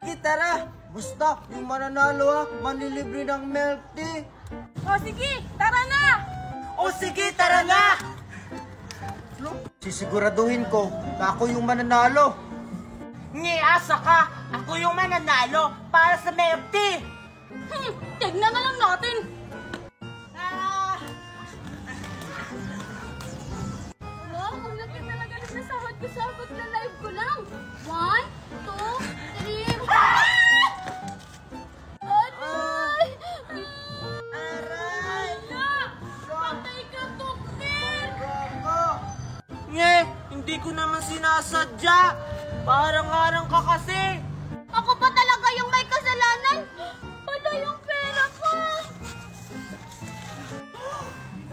Sige, tara. Basta, yung mananalo manlilibre ng milk tea. O sige, tara na! O sige, tara na! Sisiguraduhin ko na ako yung mananalo. Asa ka! Ako yung mananalo para sa milk tea! Tignan na lang natin! Wow, ang laki talaga na sahod ko sa pagla-live ko lang. 1, 2, 3... Aray! Aray! Patay ka, Tukter! Hindi ko naman sinasadya! Parang-harang ka kasi! Ako pa talaga yung may kasalanan? Wala yung pera ko!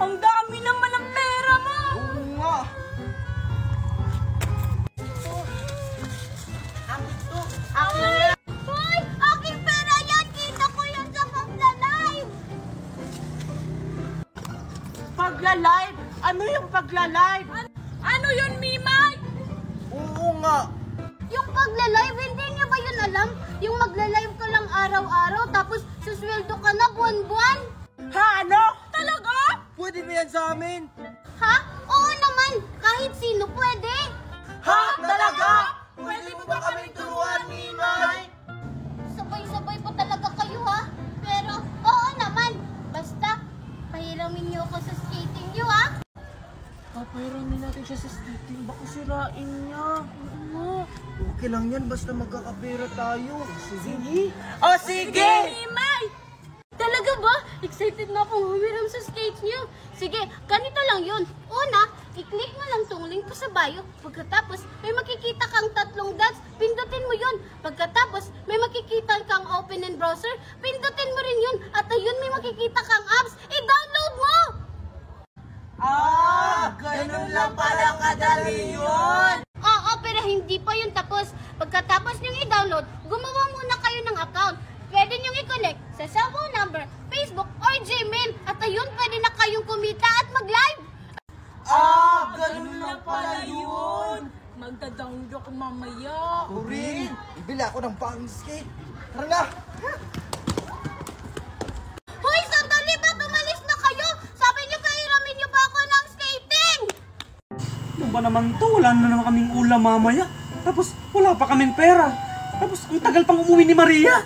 Ang dami naman ng pera mo! Oo nga. Hoy! Aking pera yan! Kita ko yan sa pagla-live! Pagla-live? Ano yung pagla-live? Ano yun, Mimay? Oo nga. Yung pagla-live, hindi niyo ba yun alam? Yung magla-live ka lang araw-araw, tapos susweldo ka na buwan-buwan? Ha? Ano? Talaga? Pwede ba yan sa amin? Ha? Oo naman! Kahit sino pwede! Ha? Talaga? Pwede mo ba kaming turuan, Mimay? Sabay-sabay po talaga kayo, ha? Pero, oo naman! Basta, pahiramin niyo ako sa skating niyo, ha? Papahiramin natin siya sa skating. Baka sirain niya. Okay lang yan, basta magkakapera tayo. Sige. O sige! Mimay! Talaga ba? Excited na akong humiram sa skates niyo. Sige, ganito lang yun. Una, i-click mo lang tong link ko sa bio. Pagkatapos, may makikita kang 3 dots. Pindutin mo yun. Pagkatapos, may makikita kang open in browser. Pindutin mo rin yun. At ayun, may makikita kang apps. I-download mo! Ganun lang pala kadali yun! Oo, pero hindi pa yun tapos. Pagkatapos niyong i-download, gumawa muna kayo ng account. Pwede niyong i-connect sa cellphone number, Facebook, or Gmail. At ayun, pwede na kayong kumita at mag-live. Ganun lang pala yun! Magda-download ako mamaya. Ako rin. Ibili ako ng pang skate. Tara na! Hoy, sandali ba? Tumalis na kayo? Sabi niyo, pahiramin niyo pa ako ng skating. Ano ba naman to? Wala na naman kaming ulam mamaya. Tapos wala pa kaming pera. Tapos ang tagal pang umuwi ni Maria.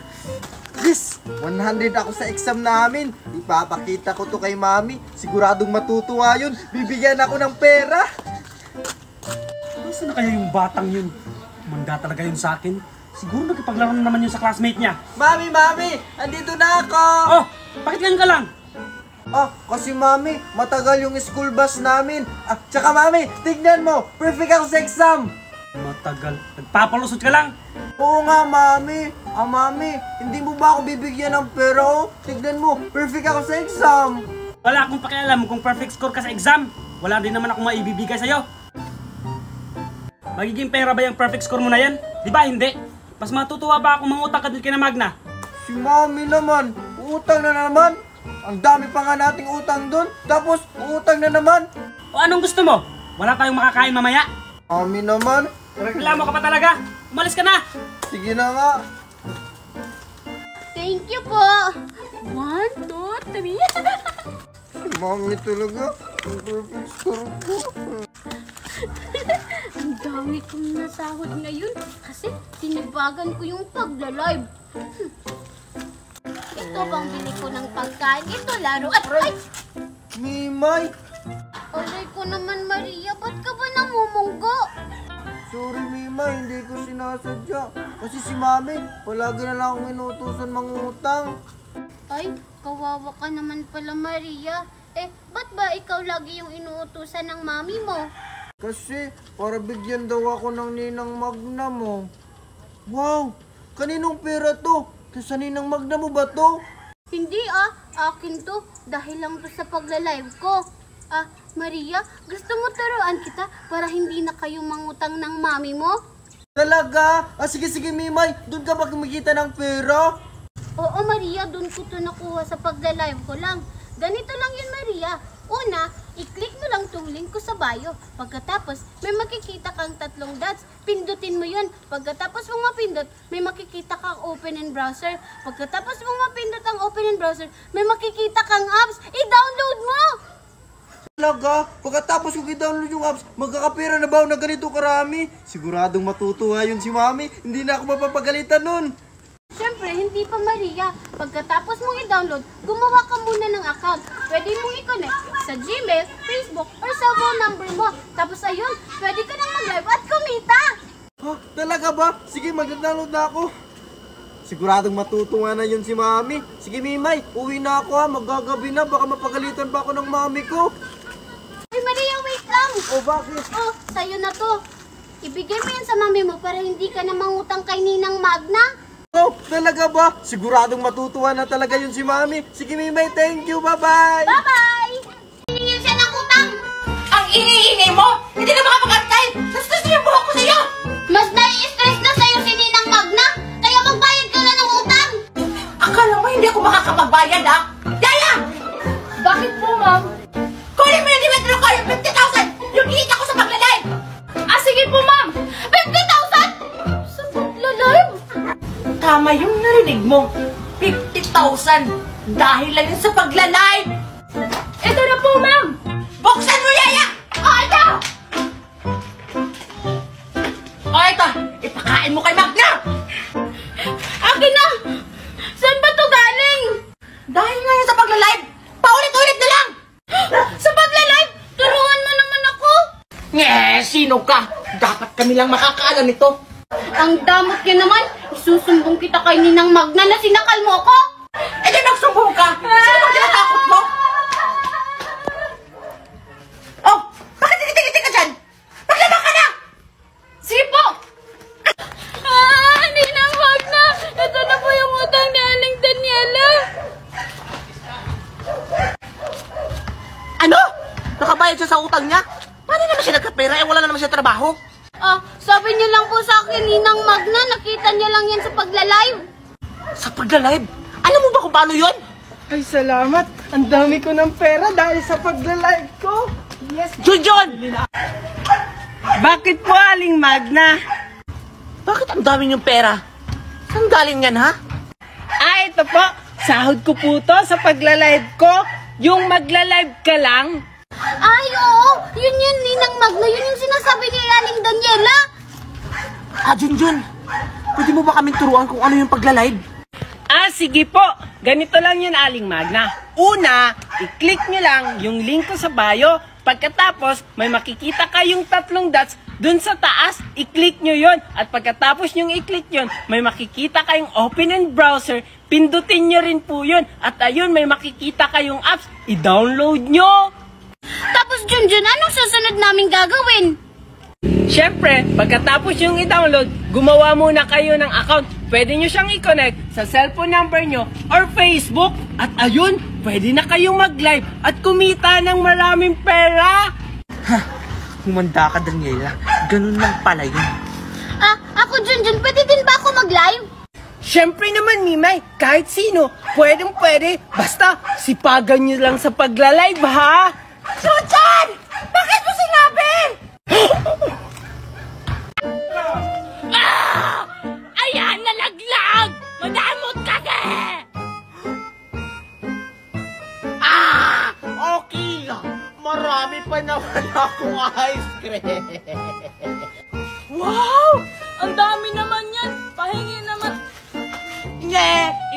Yes! 100 ako sa exam namin. Ipapakita ko to kay mami. Siguradong matutuwa yun. Bibigyan ako ng pera. Nasaan na kaya yung batang yun? Manda talaga yun sa akin. Siguro nagkipaglaro na naman yun sa classmate niya. Mami! Andito na ako! Oh! Bakit ngayon ka lang? Kasi mami, matagal yung school bus namin. Tsaka mami, tignan mo, perfect ako sa exam. Matagal. Nagpapalusot ka lang. Oo nga, mami. Mami, hindi mo ba ako bibigyan ng pera? Oh? Tignan mo, perfect ako sa exam. Wala akong pakialam kung perfect score ka sa exam. Wala din naman akong maibibigay sa'yo. Magiging pera ba yung perfect score mo na yan? Di ba hindi? Mas matutuwa ba akong mangutang ka din kina Magna? Si mami naman, utang na naman. Ang dami pa nga nating utang doon. Tapos, utang na naman. O anong gusto mo? Wala tayong makakain mamaya? Mami naman. Reklamo ka pa talaga? Umalis ka na! Sige na nga. Thank you po. 1, 2, 3. Si mami talaga. Ang perfect score ko. Ang dami kong nasahod ngayon kasi tinibagan ko yung pagla-live. Ito bang bili ko ng pagkain? Ito laro. Ay! Mimay. Alay ko naman, Maria. Ba't ka ba namumunggo? Sorry, Mima, hindi ko sinasadya. Kasi si Mami, palagi na lang akong inutusan mangutang. Ay, kawawa ka naman pala, Maria. Ba't ba ikaw lagi yung inuutusan ng mami mo? Kasi, para bigyan daw ako ng ninang Magna mo. Wow! Kaninong pera to? Sa ninang Magna mo ba to? Hindi akin to. Dahil lang to sa pagla-live ko. Maria, gusto mo turuan kita para hindi na kayo mangutang ng mami mo? Talaga? Sige, Mimay. Doon ka ba kumikita ng pera? Oo, Maria. Doon ko to nakuha sa pagla-live ko lang. Ganito lang yun, Maria. Una, i-click mo lang tong link ko sa bio. Pagkatapos, may makikita kang 3 dots. Pindutin mo yun. Pagkatapos mong mapindot, may makikita kang open in browser. Pagkatapos mong mapindot ang open in browser, may makikita kang apps. I-download mo! Talaga, pagkatapos ko i-download yung apps, magkakapera na ba ako na ganito karami? Siguradong matutuwa yun si Mami. Hindi na ako mapapagalitan nun. Siyempre, hindi pa Maria. Pagkatapos mong i-download, gumawa ka muna ng account. Pwede mong i-connect sa Gmail, Facebook, or cellphone number mo. Tapos ayun, pwede ka nang mag-live at kumita! Ha? Talaga ba? Sige, mag-download na ako. Siguradong matutuwa na yun si Mami. Sige, Mimay, uwi na ako ha. Magagabi na, baka mapagalitan pa ako ng Mami ko. Ay, Maria, wait lang! O bakit? Oh, sa'yo na to. Ibigay mo yan sa mami mo para hindi ka na mangutang kay Ninang Magna. Oh, talaga ba? Siguradong matutuwa na talaga yun si Mami. Sige, Mimay, thank you. Bye-bye! Bye-bye! Hiningin siya ng utang! Ang ini-ini mo! Hindi ka makapagantay! Sastas niyo yung buhok ko sa'yo! Mas nai-stress na sa'yo si Ninang Magna, kaya magbayad ka na ng utang! Akala mo hindi ako makakapagbayad, ha? Yaya! Bakit po, ma'am? Kunin mo yung dimetro ko, yung 50,000! Yung kita ko sa paglalay! Ah, sige po, ma'am! 50,000! Sa pagla-live? Tama yung narinig mo. 50,000! Dahil lang yun sa paglalay! Ito na po, ma'am! Buksan mo, Yaya! Ito! Ito! Ipakain mo kay Magna! Akin na! Saan ba to galing? Dahil nga yun sa pagla-live, paulit-ulit na lang! Sa pagla-live? Turuan mo naman ako! Sino ka? Dapat kami lang makakaalam nito. Ang damot niya naman! Isusumbong kita kay Ninang Magna na sinakal mo ako! Eh di nagsumbong ka! Sino bang tinatakot mo? Oh! Bakit tinitingiti ka dyan? Maglaba ka na! Sige po! Ninang Magna! Ito na po yung utang ni Aling Daniela! Ano? Nakabayad siya sa utang niya? Paano naman siya nagkapera? Eh wala na naman siya trabaho. Ah, sabi niyo lang po sa akin, Ninang Magna, nakita niya lang yan sa pagla-live. Sa pagla-live? Alam mo ba kung paano yun? Ay, salamat. Ang dami ko ng pera dahil sa pagla-live ko. Yes. Junjun! Bakit po, Aling Magna? Bakit ang dami niyong pera? Saan galing yan, ha? Ito po. Sahod ko po to sa pagla-live ko. Yung magla-live ka lang. Ay, oo! Yun yun, Ninang Magna, yun yung sinasabi ni Aling Daniela. Junjun, pwede mo ba kaming turuan kung ano yung pagla-live? Sige po. Ganito lang yun, Aling Magna. Una, i-click nyo lang yung link ko sa bio. Pagkatapos, may makikita kayong 3 dots. Dun sa taas, i-click nyo yun. At pagkatapos nyong i-click yun, may makikita kayong open in browser. Pindutin nyo rin po yun. At ayun, may makikita kayong apps. I-download nyo. Tapos, Junjun, anong susunod namin gagawin? Siyempre, pagkatapos yung i-download, gumawa muna kayo ng account. Pwede nyo siyang i-connect sa cellphone number nyo or Facebook. At ayun, pwede na kayong mag-live at kumita ng maraming pera. Humanda ka, Daniela. Ganun lang pala yun. Ako, Junjun, pwede din ba ako mag-live? Siyempre naman, Mimay, kahit sino, pwedeng-pwede. Basta, sipagan nyo lang sa pagla-live, ha? Junjun! Bakit mo sinabi? Ayan, nalaglag! Madamot kasi! Okay. Marami pa naman akong ice cream. Wow! Ang dami naman yan! Pahingi naman!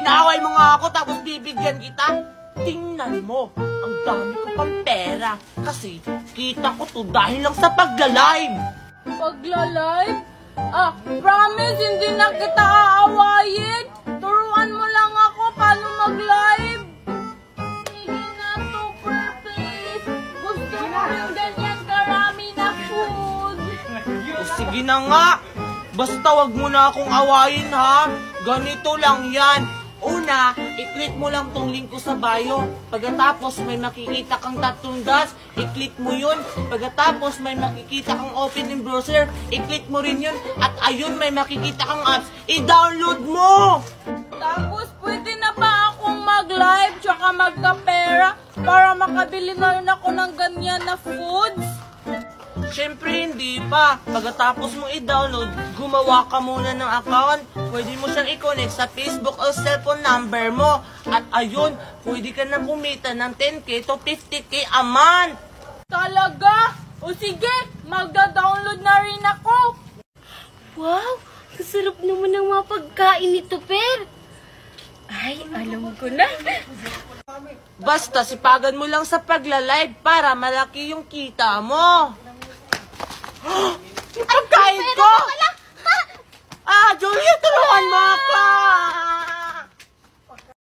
Inaaway mo nga ako tapos bibigyan kita. Tingnan mo, ang dami ko pang pera. Kasi kita ko to dahil lang sa pagla-live. Pagla-live? Promise, hindi na kita aawayin. Turuan mo lang ako paano mag-live. Sige na, super please. Gusto ko yung ganyan karami na food. O sige na nga. Basta wag mo na akong awayin, ha? Ganito lang yan. Una, i-click mo lang tong link ko sa bio. Pagkatapos may makikita kang 3 dots, i-click mo yun. Pagkatapos may makikita kang open in browser, i-click mo rin yun. At ayun, may makikita kang apps, i-download mo! Tapos pwede na ba akong mag-live tsaka magka-pera? para makabili na rin ako ng ganyan na foods? Siyempre hindi pa. Pagkatapos mo i-download, gumawa ka muna ng account. Pwede mo siyang i-connect sa Facebook o cellphone number mo. At ayun, pwede ka na kumita ng 10k to 50k a month. Talaga? O sige, magda-download na rin ako. Wow, kasarap naman ng mga pagkain nito, Per. Ay, alam ko na. Basta sipagan mo lang sa pagla-live para malaki yung kita mo. Ang pagkain ko! Julia, tulungan mo ako!